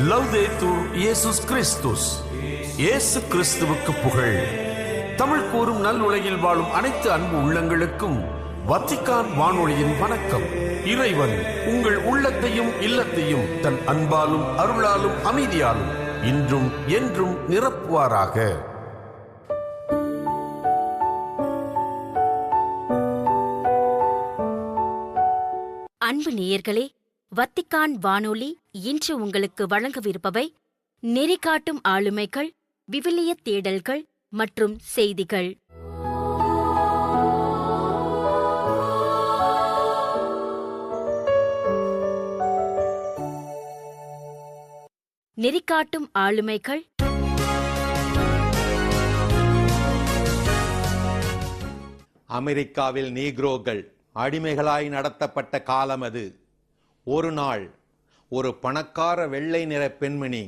லவ்தேத்தூர் இயேசுஸ் கிறிஸ்துஸ். இயேசு கிறிஸ்துவுக்கு புகழ். தமிழ் கூறும் நல் உலகில் வாழும் அனைத்து அன்பு உள்ளங்களுக்கும் வத்திக்கான் வானொலியின் வணக்கம். இறைவன் உங்கள் உள்ளத்தையும் இல்லத்தையும் தன் அன்பாலும் அருளாலும் அமைதியாலும் இன்றும் என்றும் நிரப்புவாராக. அன்பு நேயர்களே, வத்திக்கான் வானொலி இன்று உங்களுக்கு வழங்கவிருப்பவை நெறிகாட்டும் ஆளுமைகள், விவிலிய தேடல்கள் மற்றும் செய்திகள். நெறிகாட்டும் ஆளுமைகள். அமெரிக்காவில் நீக்ரோக்கள் அடிமைகளாய் நடத்தப்பட்ட காலம் அது. ஒரு நாள் ஒரு பணக்கார வெள்ளை நிற பெண்மணி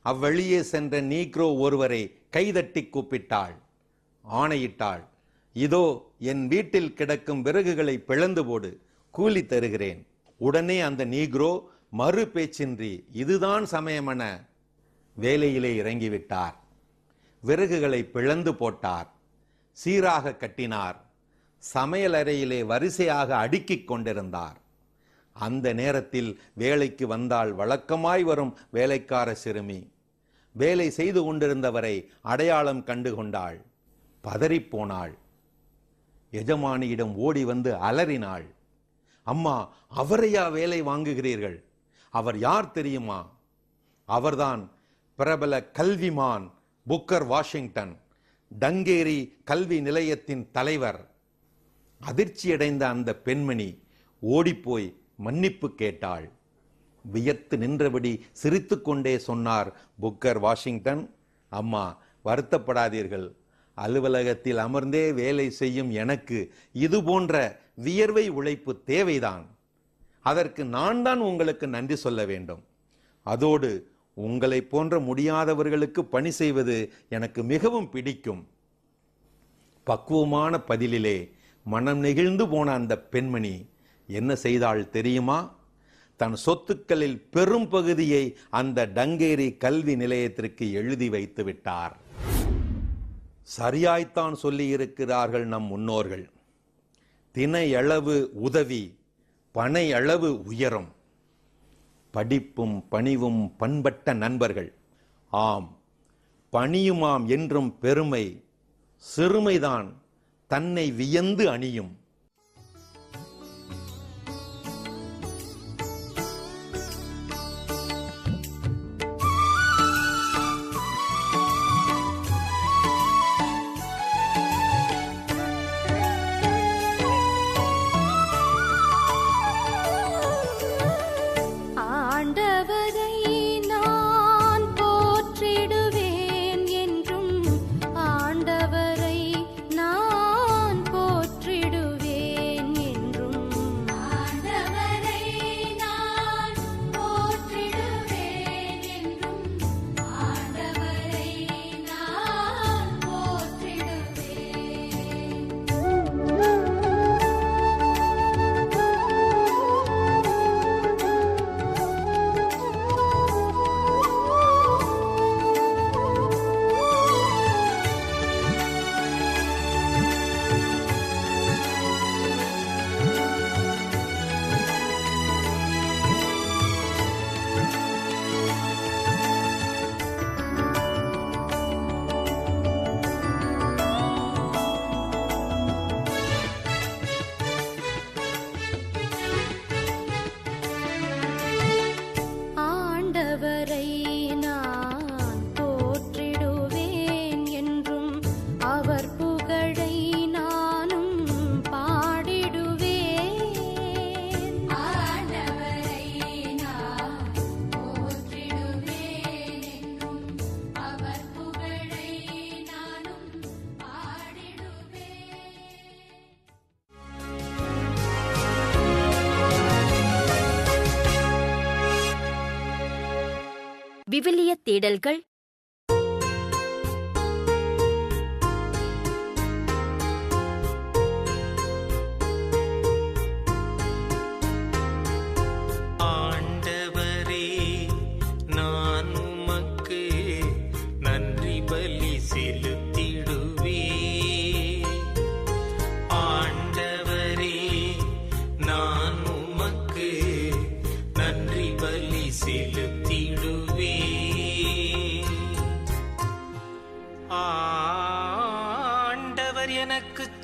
அவ்வழியே சென்ற நீக்ரோ ஒருவரை கைதட்டி கூப்பிட்டாள், ஆணையிட்டாள், இதோ என் வீட்டில் கிடக்கும் விறகுகளை பிளந்து போடு, கூலி தருகிறேன். உடனே அந்த நீக்ரோ மறு பேச்சின்றி இதுதான் சமயமென வேலையிலே இறங்கிவிட்டார். விறகுகளை பிளந்து போட்டார், சீராக கட்டினார், சமையல் அறையிலே வரிசையாக அடுக்கிக் கொண்டிருந்தார். அந்த நேரத்தில் வேலைக்கு வந்தால் வழக்கமாய் வரும் வேலைக்கார சிறுமி வேலை செய்து கொண்டிருந்தவரை அடையாளம் கண்டு கொண்டாள். பதறிப்போனாள். எஜமானியிடம் ஓடி வந்து அலறினாள், அம்மா, அவரையா வேலை வாங்குகிறீர்கள்? அவர் யார் தெரியுமா? அவர்தான் பிரபல கல்விமான் புக்கர் வாஷிங்டன், டங்கேரி கல்வி நிலையத்தின் தலைவர். அதிர்ச்சியடைந்த அந்த பெண்மணி ஓடிப்போய் மன்னிப்பு கேட்டாள். வியர்த்து நின்றபடி சிரித்து கொண்டே சொன்னார் புக்கர் வாஷிங்டன், அம்மா, வருத்தப்படாதீர்கள். அலுவலகத்தில் அமர்ந்தே வேலை செய்யும் எனக்கு இது போன்ற வியர்வை உழைப்பு தேவைதான். அதற்கு நான் தான் உங்களுக்கு நன்றி சொல்ல வேண்டும். அதோடு உங்களை போன்ற முடியாதவர்களுக்கு பணி செய்வது எனக்கு மிகவும் பிடிக்கும். பக்குவமான பதிலிலே மனம் நெகிழ்ந்து போன அந்த பெண்மணி என்ன செய்தாள் தெரியுமா? தன் சொத்துக்களில் பெரும் பகுதியை அந்த டங்கேரி கல்வி நிலையத்திற்கு எழுதி வைத்து விட்டார். சரியாய்த்தான் சொல்லி இருக்கிறார்கள் நம் முன்னோர்கள். தினையளவு உதவி, பனை அளவு உயரம். படிப்பும் பணிவும் பண்பட்ட நண்பர்கள். ஆம், பணியுமாம் என்றும் பெருமை, சிறுமைதான் தன்னை வியந்து அணியும். விவிலிய தேடல்கள்.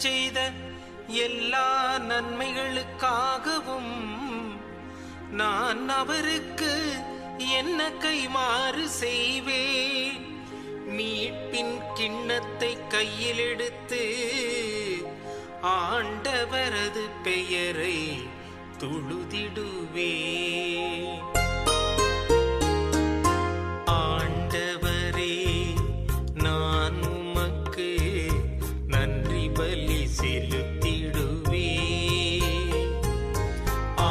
செய்த எல்லா நன்மைகளுக்காகவும் நான் அவருக்கு என்ன கைமாறு செய்வேன்? மீட்பின் கிண்ணத்தை கையில் எடுத்து ஆண்டவரது பெயரை தொழுதிடுவேன். ஆண்டவரே, நான் உமக்கு நன்றி பலி செலுத்திடுவேன்.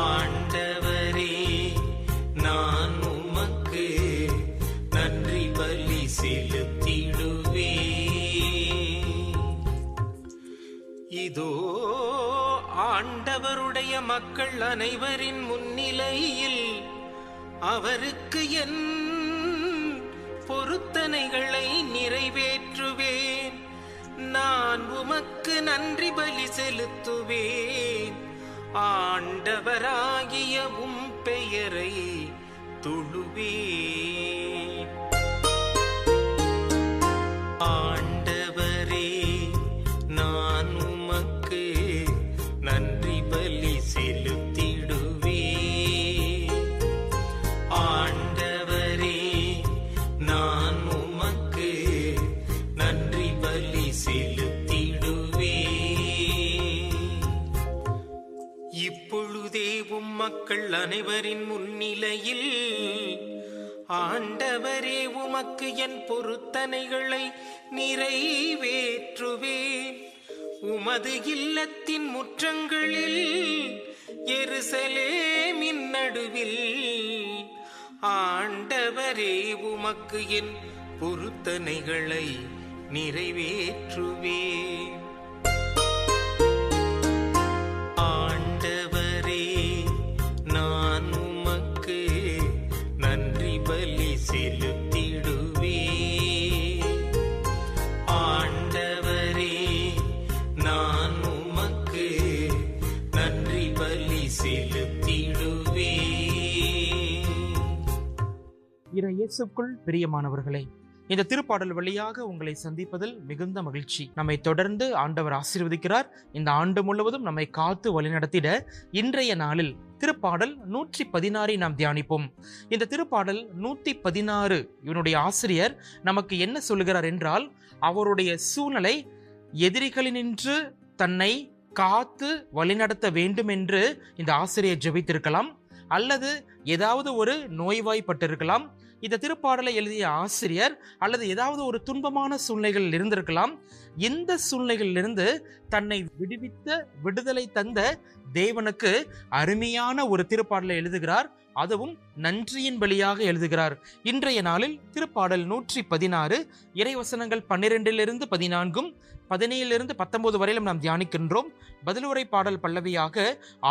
ஆண்டவரே, நான் உமக்கு நன்றி பலி செலுத்திடுவேன். இதோ ஆண்டவருடைய மக்கள் அனைவரின் முன்னிலையில் அவருக்கு என் பொருத்தனைகளை நிறைவேற்றுவேன். நான் உமக்கு நன்றி பலி செலுத்துவேன். ஆண்டவராகிய உம் பெயரை தொழுவேன். ஆண்டவரே, நான் உமக்கு நன்றி பலி செலுத்திடுவேன். ஆண்டவரே, நான் உமக்கு நன்றி பலி செலுத்திடுவேன். இப்பொழுதே உம் மக்கள் அனைவரின் முன்னிலையில் ஆண்டவரே, உமக்கு என் பொருத்தனைகளை நிறைவேற்றுவேன். உமது இல்லத்தின் முற்றங்களில் எருசலேமின் நடுவில் ஆண்டவரே, உமக்கு என் பொருத்தனைகளை நிறைவேற்றுவேன். ஆண்டவரே, நான் உமக்கு நன்றி பலி செலுத்திடுவேன். ஆண்டவரே, நான் உமக்கு நன்றி பலி செலுத்திடுவேன். இயேசுக்குள் பிரியமானவர்களே, இந்த திருப்பாடல் வழியாக உங்களை சந்திப்பதில் மிகுந்த மகிழ்ச்சி. நம்மை தொடர்ந்து ஆண்டவர் ஆசீர்வதிக்கிறார். இந்த ஆண்டு முழுவதும் நம்மை காத்து வழிநடத்திட இன்றைய நாளில் திருப்பாடல் 116 நாம் தியானிப்போம். இந்த திருப்பாடல் 116 இவனுடைய ஆசிரியர் நமக்கு என்ன சொல்லுகிறார் என்றால், அவருடைய சூழ்நிலை எதிரிகளினின்று தன்னை காத்து வழிநடத்த வேண்டும் என்று இந்த ஆசிரியர் ஜெபித்திருக்கலாம், அல்லது ஏதாவது ஒரு நோய்வாய்ப்பட்டிருக்கலாம். இந்த திருப்பாடலை எழுதிய ஆசிரியர் அல்லது ஏதாவது ஒரு துன்பமான சூழ்நிலைகள் இருந்திருக்கலாம். இந்த சூழ்நிலைகளிலிருந்து தன்னை விடுவித்த விடுதலை தந்த தேவனுக்கு அருமையான ஒரு திருப்பாடலை எழுதுகிறார். அதுவும் நன்றியின் வழியாக எழுதுகிறார். இன்றைய நாளில் திருப்பாடல் 116 இறைவசனங்கள் 12 14 17 19 வரையிலும் நாம் தியானிக்கின்றோம். பதிலுரை பாடல் பல்லவியாக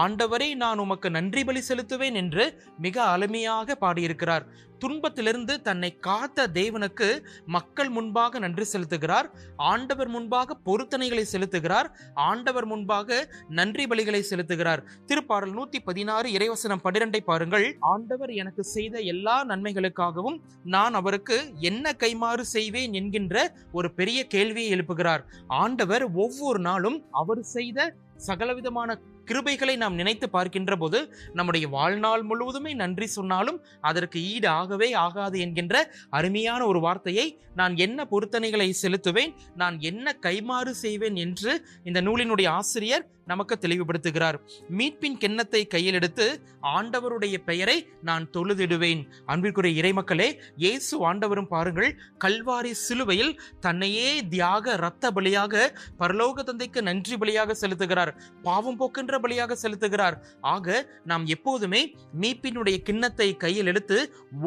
ஆண்டவரே, நான் உமக்கு நன்றி பலி செலுத்துவேன் என்று மிக அருமையாக பாடியிருக்கிறார். துன்பத்திலிருந்து தன்னை காத்த தேவனுக்கு மக்கள் முன்பாக நன்றி செலுத்துகிறார். ஆண்டவர் முன்பாக பொருத்தனைகளை செலுத்துகிறார். ஆண்டவர் முன்பாக நன்றி பலிகளை செலுத்துகிறார். திருப்பாடல் 116 இறைவசனம் 12 பாருங்கள். ஆண்டவர் எனக்கு செய்த எல்லா நன்மைகளுக்காகவும் நான் அவருக்கு என்ன கைமாறு செய்வேன் என்கின்ற ஒரு பெரிய கேள்வியை எழுப்புகிறார். ஆண்டவர் ஒவ்வொரு நாளும் அவர் செய்த சகலவிதமான கிருபைகளை நாம் நினைத்து பார்க்கின்ற போது நம்முடைய வாழ்நாள் முழுவதுமே நன்றி சொன்னாலும் அதற்கு ஈடு ஆகவே ஆகாது என்கின்ற அருமையான ஒரு வார்த்தையை, நான் என்ன பொருத்தனைகளை செலுத்துவேன், நான் என்ன கைமாறு செய்வேன் என்று இந்த நூலினுடைய ஆசிரியர் நமக்கு தெளிவுபடுத்துகிறார். மீட்பின் கிண்ணத்தை கையில் எடுத்து ஆண்டவருடைய பெயரை நான் தொழுதிடுவேன். அன்பிற்குரிய இறைமக்களே, இயேசு ஆண்டவரும் பாருங்கள், கல்வாரி சிலுவையில் தன்னையே தியாக இரத்த பலியாக பரலோக தந்தைக்கு நன்றி பலியாக செலுத்துகிறார். பாவம் போக்கின்ற பலியாக செலுத்துகிறார். ஆக நாம் எப்போதுமே மீட்பினுடைய கிண்ணத்தை கையில் எடுத்து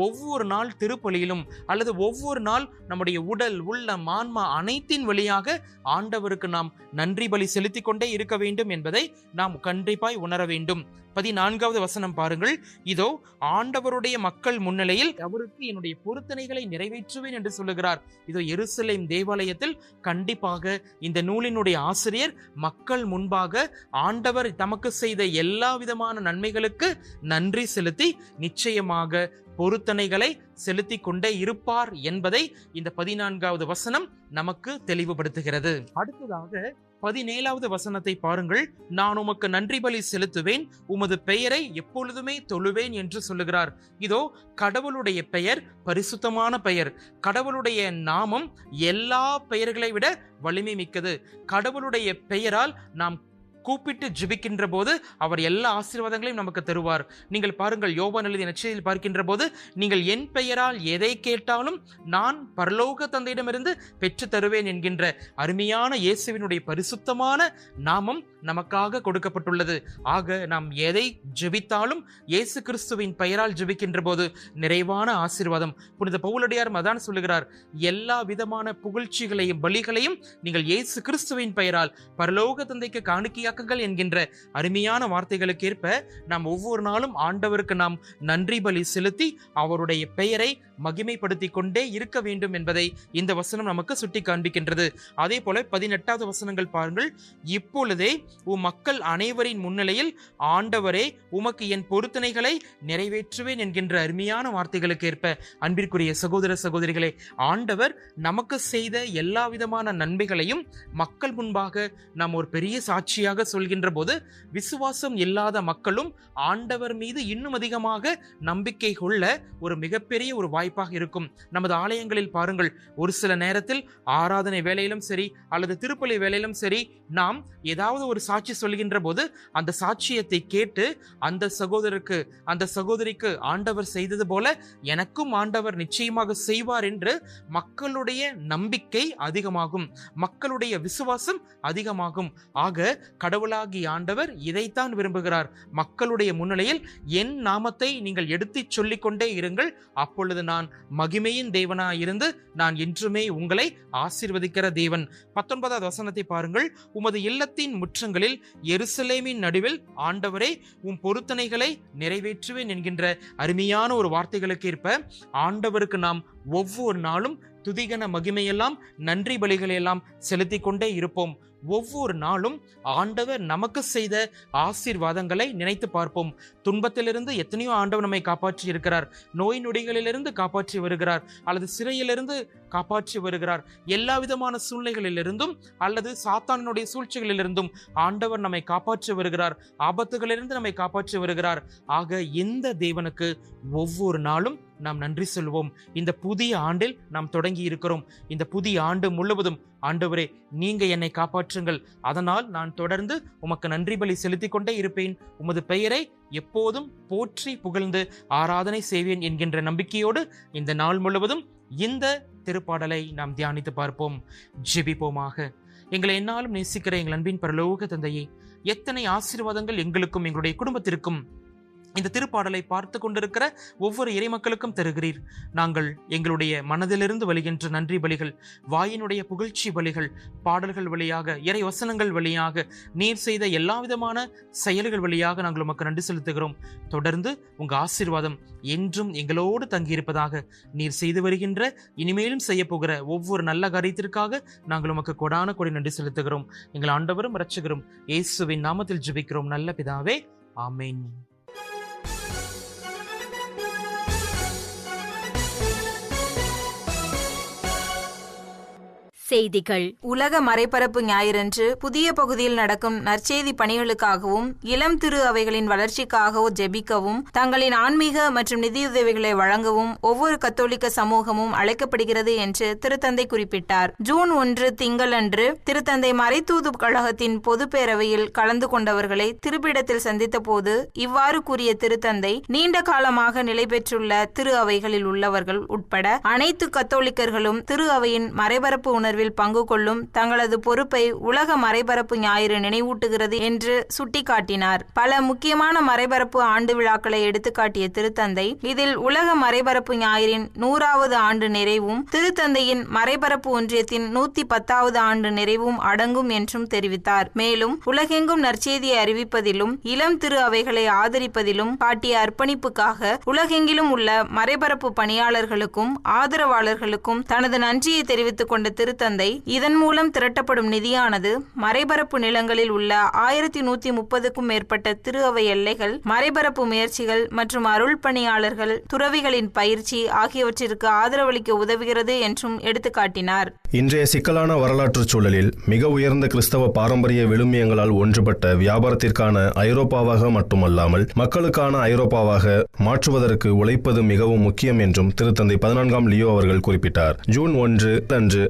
ஒவ்வொரு நாள் திருப்பலியிலும் அல்லது ஒவ்வொரு நாள் நம்முடைய உடல் உள்ளம் ஆன்மா அனைத்தின் வழியாக ஆண்டவருக்கு நாம் நன்றி பலி செலுத்திக் கொண்டே இருக்க வேண்டும் என்பதை நாம் கண்டிப்பாய் உணர வேண்டும். 14வது வசனம் பாருங்கள். இதோ ஆண்டவருடைய மக்கள் முன்னிலையில் அவருக்கு என்னுடைய பொருத்தனைகளை நிறைவேற்றுவேன் என்று சொல்லுகிறார். இதோ எருசலேம் தேவாலயத்தில் கண்டிப்பாக இந்த நூலினுடைய ஆசிரியர் மக்கள் முன்பாக ஆண்டவர் தமக்கு செய்த எல்லா விதமான நன்மைகளுக்கு நன்றி செலுத்தி நிச்சயமாக பொருத்தனைகளை செலுத்தி கொண்டே இருப்பார் என்பதை இந்த 14வது வசனம் நமக்கு தெளிவுபடுத்துகிறது. அடுத்ததாக 17வது வசனத்தை பாருங்கள். நான் உமக்கு நன்றி பலி செலுத்துவேன், உமது பெயரை எப்பொழுதுமே தொழுவேன் என்று சொல்லுகிறார். இதோ கடவுளுடைய பெயர் பரிசுத்தமான பெயர். கடவுளுடைய நாமம் எல்லா பெயர்களை விட வலிமை மிக்கது. கடவுளுடைய பெயரால் நாம் கூப்பிட்டு ஜெபிக்கின்ற போது அவர் எல்லா ஆசீர்வாதங்களையும் நமக்கு தருவார். நீங்கள் பாருங்கள், யோவான் எழுதிய நற்செய்தியில் பார்க்கின்ற போது, நீங்கள் என் பெயரால் எதை கேட்டாலும் நான் பரலோக தந்தையிடமிருந்து பெற்று தருவேன் என்கின்ற அருமையான இயேசுவினுடைய பரிசுத்தமான நாமம் நமக்காக கொடுக்கப்பட்டுள்ளது. ஆக நாம் எதை ஜெபித்தாலும் இயேசு கிறிஸ்துவின் பெயரால் ஜெபிக்கின்ற போது நிறைவான ஆசீர்வாதம். புனித பவுலடியார் அதான் சொல்லுகிறார், எல்லா விதமான புகழ்ச்சிகளையும் பலிகளையும் நீங்கள் இயேசு கிறிஸ்துவின் பெயரால் பரலோக தந்தைக்கு காணிக்கையாக்குங்கள் என்கின்ற அருமையான வார்த்தைகளுக்கு ஏற்ப நாம் ஒவ்வொரு நாளும் ஆண்டவருக்கு நாம் நன்றி பலி செலுத்தி அவருடைய பெயரை மகிமைப்படுத்திக் கொண்டே இருக்க வேண்டும் என்பதை இந்த வசனம் நமக்கு சுட்டி காண்பிக்கின்றது. அதே போல 18வது வசனங்கள் பாருங்கள். இப்பொழுதே மக்கள் அனைவரின் முன்னிலையில் ஆண்டவரே உமக்கு என் பொருத்தனைகளை நிறைவேற்றுவேன் என்கின்ற அருமையான வார்த்தைகளுக்கு ஏற்ப அன்பிற்குரிய சகோதர சகோதரிகளே, ஆண்டவர் நமக்கு செய்த எல்லா விதமான நன்மைகளையும் மக்கள் முன்பாக நாம் ஒரு பெரிய சாட்சியாக சொல்கின்ற போது விசுவாசம் இல்லாத மக்களும் ஆண்டவர் மீது இன்னும் அதிகமாக நம்பிக்கை கொள்ள ஒரு மிகப்பெரிய ஒரு வாய்ப்பாக இருக்கும். நமது ஆலயங்களில் பாருங்கள், ஒரு சில நேரத்தில் ஆராதனை வேளையிலும் சரி அல்லது திருப்பலி வேளையிலும் சரி நாம் ஏதாவது ஒரு சாட்சி சொல்கின்ற போது அந்த சாட்சியத்தை கேட்டு அந்த சகோதரருக்கு அந்த சகோதரிக்கு ஆண்டவர் செய்தது போல எனக்கும் ஆண்டவர் நிச்சயமாக செய்வார் என்று மக்களுடைய நம்பிக்கை அதிகமாகும், மக்களுடைய விசுவாசம் அதிகமாகும். ஆக கடவுளாகி ஆண்டவர் இதைத்தான் விரும்புகிறார். மக்களுடைய முன்னிலையில் என் நாமத்தை நீங்கள் எடுத்து சொல்லிக் கொண்டே இருங்கள், அப்பொழுது நான் மகிமையின் தேவனாய் இருந்து நான் என்றுமே உங்களை ஆசீர்வதிக்கிற தேவன். 19வது வசனத்தை பாருங்கள். உமது இல்லத்தின் முற்றங்களில் எருசலேமின் நடுவில் ஆண்டவரே உம் பொருத்தனைகளை நிறைவேற்றுவேன் என்கின்ற அருமையான ஒரு வார்த்தைகளுக்கு ஏற்ப ஆண்டவருக்கு நாம் ஒவ்வொரு நாளும் துதிகன மகிமையெல்லாம் நன்றி பலிகளையெல்லாம் செலுத்தி கொண்டே இருப்போம். ஒவ்வொரு நாளும் ஆண்டவர் நமக்கு செய்த ஆசீர்வாதங்களை நினைத்து பார்ப்போம். துன்பத்திலிருந்து எத்தனையோ ஆண்டவர் நம்மை காப்பாற்றி இருக்கிறார், நோய் நொடிகளிலிருந்து காப்பாற்றி வருகிறார், அல்லது சிறையிலிருந்து காப்பாற்றி வருகிறார். எல்லா விதமான சூழ்நிலைகளிலிருந்தும் அல்லது சாத்தானுடைய சூழ்ச்சிகளிலிருந்தும் ஆண்டவர் நம்மை காப்பாற்றி வருகிறார், ஆபத்துகளிலிருந்து நம்மை காப்பாற்றி வருகிறார். ஆக இந்த தேவனுக்கு ஒவ்வொரு நாளும் நாம் நன்றி சொல்வோம். இந்த புதிய ஆண்டில் நாம் தொடங்கி இருக்கிறோம். இந்த புதிய ஆண்டு முழுவதும் ஆண்டவரே நீங்க என்னை காப்பாற்றுங்கள், அதனால் நான் தொடர்ந்து உமக்கு நன்றி பலி செலுத்திக் கொண்டே இருப்பேன், உமது பெயரை எப்போதும் போற்றி புகழ்ந்து ஆராதனை செய்வேன் என்கின்ற நம்பிக்கையோடு இந்த நாள் முழுவதும் இந்த திருப்பாடலை நாம் தியானித்து பார்ப்போம். ஜெபிப்போமாக. எங்களை என்னாலும் நேசிக்கிற எங்கள் அன்பின் பரலோக தந்தையே, எத்தனை ஆசீர்வாதங்கள் எங்களுக்கும் எங்களுடைய குடும்பத்திற்கும் இந்த திருப்பாடலை பார்த்து கொண்டிருக்கிற ஒவ்வொரு இறைமக்களுக்கும் தருகிறீர். நாங்கள் எங்களுடைய மனதிலிருந்து வருகின்ற நன்றி பலிகள், வாயினுடைய புகழ்ச்சி பலிகள், பாடல்கள் வழியாக, இறை வசனங்கள் வழியாக, நீர் செய்த எல்லா விதமான செயல்கள் வழியாக நாங்கள் உமக்கு நன்றி செலுத்துகிறோம். தொடர்ந்து உங்க ஆசீர்வாதம் என்றும் எங்களோடு தங்கியிருப்பதாக. நீர் செய்து வருகின்ற இனிமேலும் செய்ய போகிற ஒவ்வொரு நல்ல காரியத்திற்காக நாங்கள் உமக்கு கொடான கொடி நன்றி செலுத்துகிறோம். எங்கள் ஆண்டவரும் இரட்சகரும் இயேசுவின் நாமத்தில் ஜெபிக்கிறோம் நல்ல பிதாவே, ஆமென். செய்திகள். உலக மறைபரப்பு ஞாயிறன்று புதிய பகுதியில் நடக்கும் நற்செய்தி பணிகளுக்காகவும் இளம் திரு அவைகளின் வளர்ச்சிக்காகவும் ஜெபிக்கவும் தங்களின் ஆன்மீக மற்றும் நிதியுதவிகளை வழங்கவும் ஒவ்வொரு கத்தோலிக்க சமூகமும் அழைக்கப்படுகிறது என்று திருத்தந்தை குறிப்பிட்டார். ஜூன் 1 திங்களன்று திருத்தந்தை மறைத்தூது கழகத்தின் பொது பேரவையில் கலந்து கொண்டவர்களை திருப்பிடத்தில் சந்தித்த போது இவ்வாறு கூறிய திருத்தந்தை, நீண்ட காலமாக நிலை பெற்றுள்ள திரு அவைகளில் உள்ளவர்கள் உட்பட அனைத்து கத்தோலிக்கர்களும் திரு அவையின் மறைபரப்பு உணர்வு பங்கு கொள்ளும் தங்களது பொறுப்பை உலக மறைபரப்பு ஞாயிறு நினைவூட்டுகிறது என்று சுட்டிக்காட்டினார். பல முக்கியமான மறைபரப்பு ஆண்டு விழாக்களை எடுத்துக்காட்டிய திருத்தந்தை இதில் உலக மறைபரப்பு ஞாயிறின் 100வது ஆண்டு நிறைவும் திருத்தந்தையின் மறைபரப்பு ஒன்றியத்தின் 110வது ஆண்டு நிறைவும் அடங்கும் என்றும் தெரிவித்தார். மேலும் உலகெங்கும் நற்செய்தியை அறிவிப்பதிலும் இளம் திரு அவைகளை ஆதரிப்பதிலும் காட்டிய அர்ப்பணிப்புக்காக உலகெங்கிலும் உள்ள மறைபரப்பு பணியாளர்களுக்கும் ஆதரவாளர்களுக்கும் தனது நன்றியை தெரிவித்துக் கொண்ட திருத்தந்தை திருத்தந்தை, இதன் மூலம் திரட்டப்படும் நிதியானது மறைபரப்பு நிலங்களில் உள்ள 1130க்கும் மேற்பட்ட திரு அவை எல்லைகள், மறைபரப்பு முயற்சிகள் மற்றும் அருள் பணியாளர்கள், துறவிகளின் பயிற்சி ஆகியவற்றிற்கு ஆதரவளிக்க உதவுகிறது என்றும் எடுத்துக்காட்டினார். இன்றைய சிக்கலான வரலாற்று சூழலில் மிக உயர்ந்த கிறிஸ்தவ பாரம்பரிய விழுமியங்களால் ஒன்றுபட்ட வியாபாரத்திற்கான ஐரோப்பாவாக மட்டுமல்லாமல் மக்களுக்கான ஐரோப்பாவாக மாற்றுவதற்கு உழைப்பது மிகவும் முக்கியம் என்றும் திருத்தந்தை 14ஆம் லியோ அவர்கள் குறிப்பிட்டார். ஜூன் 1 அன்று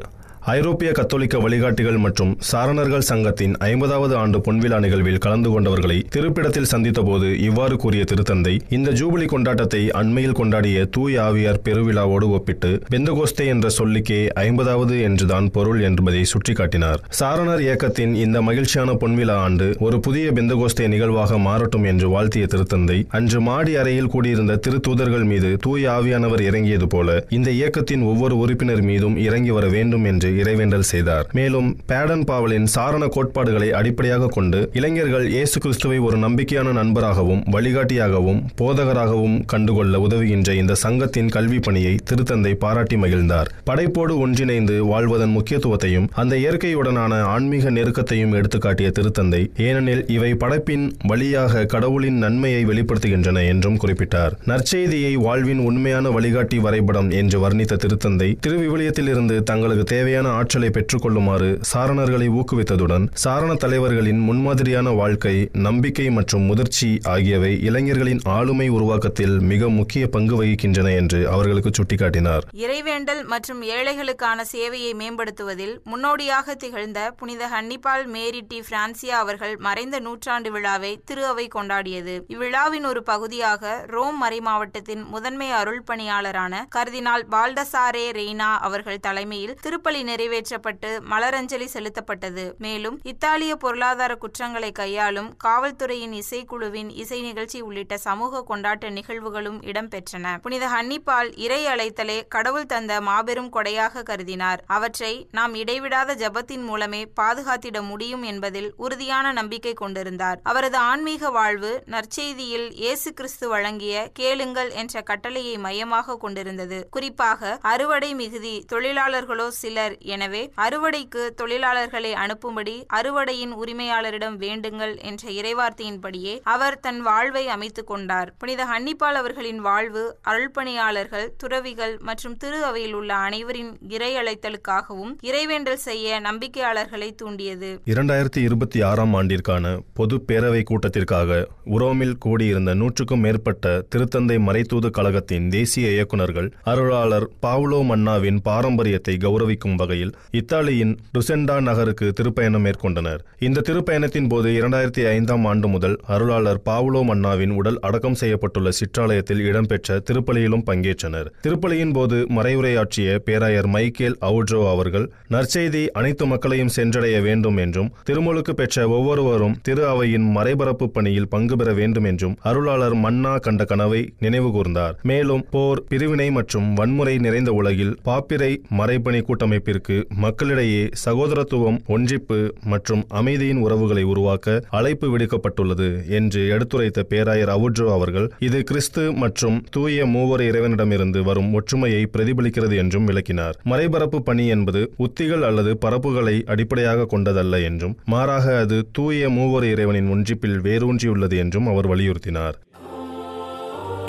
ஐரோப்பிய கத்தோலிக்க வழிகாட்டிகள் மற்றும் சாரணர்கள் சங்கத்தின் 50வது ஆண்டு பொன்விழா நிகழ்வில் கலந்து கொண்டவர்களை திருப்பிடத்தில் சந்தித்த போது இவ்வாறு கூறிய திருத்தந்தை, இந்த ஜூபிலி கொண்டாட்டத்தை அண்மையில் கொண்டாடிய தூய ஆவியார் பெருவிழாவோடு ஒப்பிட்டு பெந்தகோஸ்தே என்ற சொல்லுக்கே 50வது என்றுதான் பொருள் என்பதை சுட்டிக்காட்டினார். சாரணர் இயக்கத்தின் இந்த மகிழ்ச்சியான பொன்விழா ஆண்டு ஒரு புதிய பெந்தகோஸ்தே நிகழ்வாக மாறட்டும் என்று வாழ்த்திய திருத்தந்தை, அன்று மாடி அறையில் கூடியிருந்த திருத்தூதர்கள் மீது தூய ஆவியானவர் இறங்கியது போல இந்த இயக்கத்தின் ஒவ்வொரு உறுப்பினர் மீதும் இறங்கி வர வேண்டும் என்று இறைவேண்டல் செய்தார். மேலும் பேடன் பாவலின் சாரண கோட்பாடுகளை அடிப்படையாக கொண்டு இளைஞர்கள் இயேசு கிறிஸ்துவை ஒரு நம்பிக்கையான நண்பராகவும் வழிகாட்டியாகவும் போதகராகவும் கண்டுகொள்ள உதவுகின்ற இந்த சங்கத்தின் கல்வி பணியை திருத்தந்தை பாராட்டி மகிழ்ந்தார். படைப்போடு ஒன்றிணைந்து வாழ்வதன் முக்கியத்துவத்தையும் அந்த இயற்கையுடனான ஆன்மீக நெருக்கத்தையும் எடுத்துக்காட்டிய திருத்தந்தை, ஏனெனில் இவை படைப்பின் வழியாக கடவுளின் நன்மையை வெளிப்படுத்துகின்றன என்றும் குறிப்பிட்டார். நற்செய்தியை வாழ்வின் உண்மையான வழிகாட்டி வரைபடம் என்று வர்ணித்த திருத்தந்தை, திருவிவிலியத்தில் இருந்து தங்களுக்கு தேவையான ஆற்றலை பெற்றுக் கொள்ளுமாறு சாரணர்களை ஊக்குவித்ததுடன் சாரண தலைவர்களின் முன்மாதிரியான வாழ்க்கை, நம்பிக்கை மற்றும் முதிர்ச்சி ஆகியவை இளைஞர்களின் ஆளுமை உருவாக்கத்தில் மிக முக்கிய பங்கு வகிக்கின்றன என்று அவர்களுக்கு சுட்டிக்காட்டினார். இறைவேண்டல் மற்றும் ஏழைகளுக்கான சேவையை மேம்படுத்துவதில் முன்னோடியாக திகழ்ந்த புனித ஹன்னிபால் மேரி டி பிரான்சியா அவர்கள் மறைந்த நூற்றாண்டு விழாவை திரு அவை கொண்டாடியது. இவ்விழாவின் ஒரு பகுதியாக ரோம் மறைமாவட்டத்தின் முதன்மை அருள் பணியாளரான கர்தினால் பால்டசாரே ரெய்னா அவர்கள் தலைமையில் திருப்பலி நிறைவேற்றப்பட்டு மலரஞ்சலி செலுத்தப்பட்டது. மேலும் இத்தாலிய பொருளாதார குற்றங்களை கையாளும் காவல்துறையின் இசைக்குழுவின் இசை நிகழ்ச்சி உள்ளிட்ட சமூக கொண்டாட்ட நிகழ்வுகளும் இடம்பெற்றன. புனித ஹன்னிபால் இறை அழைத்தலே கடவுள் தந்த மாபெரும் கொடையாக கருதினார். அவற்றை நாம் இடைவிடாத ஜபத்தின் மூலமே பாதுகாத்திட முடியும் என்பதில் உறுதியான நம்பிக்கை கொண்டிருந்தார். அவரது ஆன்மீக வாழ்வு நற்செய்தியில் இயேசு கிறிஸ்து வழங்கிய கேளுங்கள் என்ற கட்டளையை மையமாக கொண்டிருந்தது. குறிப்பாக அறுவடை மிகுதி, தொழிலாளர்களோ சிலர், எனவே அறுவடைக்கு தொழிலாளர்களை அனுப்பும்படி அறுவடையின் உரிமையாளரிடம் வேண்டுங்கள் என்ற இறைவார்த்தையின்படியே அவர் தன் வாழ்வை அமைத்துக் கொண்டார். புனித ஹன்னிபால் அவர்களின் வாழ்வு அருள்பணியாளர்கள், துறவிகள் மற்றும் திரு அவையில் உள்ள அனைவரின் இறை அழைத்தலுக்காகவும் இறைவேண்டல் செய்ய நம்பிக்கையாளர்களை தூண்டியது. 2026ஆம் ஆண்டிற்கான பொது பேரவை கூட்டத்திற்காக உரோமில் கூடியிருந்த 100க்கும் மேற்பட்ட திருத்தந்தை மறைத்தூது கழகத்தின் தேசிய இயக்குநர்கள் அருளாளர் பாவுலோ மன்னாவின் பாரம்பரியத்தை கௌரவிக்கும் வகையில் இத்தாலியின் ருசெண்டா நகருக்கு திருப்பயணம் மேற்கொண்டனர். இந்த திருப்பயணத்தின் போது 2005ஆம் ஆண்டு முதல் அருளாளர் பாவுலோ மன்னாவின் உடல் அடக்கம் செய்யப்பட்டுள்ள சிற்றாலயத்தில் இடம்பெற்ற திருப்பலியிலும் பங்கேற்றனர். திருப்பலியின் போது மறைவுரையாற்றிய பேராயர் மைக்கேல் அவுட்ரோ அவர்கள் நற்செய்தி அனைத்து மக்களையும் சென்றடைய வேண்டும் என்றும் திருமுழுக்கு பெற்ற ஒவ்வொருவரும் திரு அவையின் மறைபரப்பு பணியில் பங்கு பெற வேண்டும் என்றும் அருளாளர் மன்னா கண்ட கனவை நினைவு கூர்ந்தார். மேலும் போர், பிரிவினை மற்றும் வன்முறை நிறைந்த உலகில் பாப்பிரை மறைபணி கூட்டமைப்பிற்கு மக்களிடையே சகோதரத்துவம், ஒன்றிப்பு மற்றும் அமைதியின் உறவுகளை உருவாக்க அழைப்பு விடுக்கப்பட்டுள்ளது என்று எடுத்துரைத்த பேராயர் அவுட்ரோ அவர்கள், இது கிறிஸ்து மற்றும் தூய மூவர் இறைவனிடமிருந்து வரும் ஒற்றுமையை பிரதிபலிக்கிறது என்றும் விளக்கினார். மறைபரப்பு பணி என்பது உத்திகள் அல்லது பரப்புகளை அடிப்படையாக கொண்டதல்ல என்றும் மாறாக அது தூய மூவர் இறைவனின் ஒன்றிப்பில் வேரூன்றியுள்ளது என்றும் அவர் வலியுறுத்தினார்.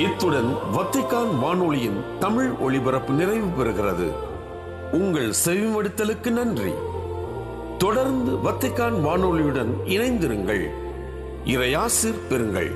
இத்துடன் வத்திக்கான் வானொலியின் தமிழ் ஒளிபரப்பு நிறைவு பெறுகிறது. உங்கள் செவிமடுத்தலுக்கு நன்றி. தொடர்ந்து வத்திக்கான் வானொலியுடன் இணைந்திருங்கள். இறையாசிர் பெறுங்கள்.